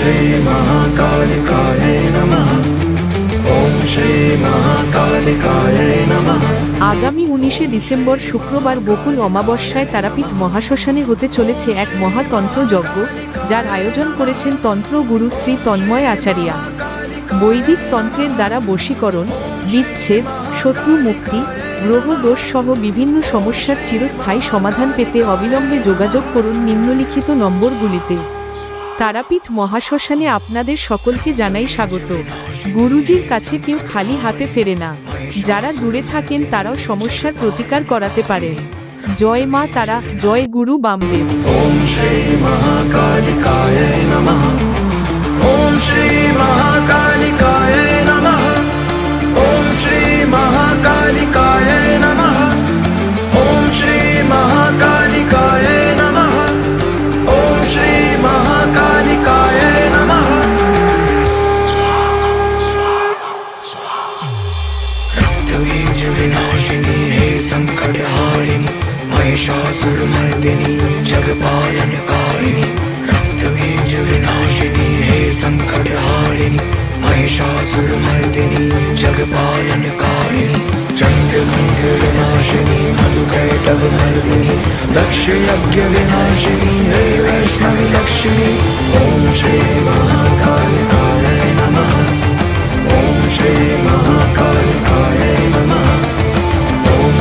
श्री महाकालिकाय नमः। ओम श्री महाकालिकाय नमः। আগামী 19শে ডিসেম্বর শুক্রবার বকুল অমাবস্যায় তারাপীঠ মহাশ্মশানে হতে চলেছে এক মহাতন্ত্র যজ্ঞ, যার আয়োজন করেছেন তন্ত্র গুরু শ্রী তন্ময় আচার্যা। বৈদিক তন্ত্রের দ্বারা বশীকরণ, বিচ্ছেদ, শত্রু মুক্তি, গ্রহ দোষ সহ বিভিন্ন সমস্যার চিরস্থায়ী সমাধান পেতে অবিলম্বে যোগাযোগ করুন নিম্নলিখিত নম্বরগুলিতে। তারাপীঠ মহাশ্মশানে আপনাদের সকলকে জানাই স্বাগত। গুরুজির কাছে কেউ খালি হাতে ফেরে না। যারা দূরে থাকেন তারাও সমস্যার প্রতিকার করাতে পারেন। জয় মা তারা, জয় গুরু বামদেব। ओम श्री महाकालिकाय नमः। ओम श्री महाकालिकाय नमः। ओम श्री महाकालिकाय नमः। ओम श्री महाकालिकाय नमः। ओम श्री महाकालिकाय नमः। रक्तबीज विनाशिनी हे संकट हारिणी महिषासुरमर्दिनी जगपालनकारिणी। रक्तबीज विनाशिनी हे संकट हारिणी महिषासुरमर्दिनी जगपालनकारिणी। चंडमुंड विनाशिनी मधुकैटभमर्दिनी दक्ष यज्ञ विनाशिनी हे वैष्णवी लक्ष्मी। ओम श्री महाकालिकाय नमः। ओम श्री महाकालिकाय नमः।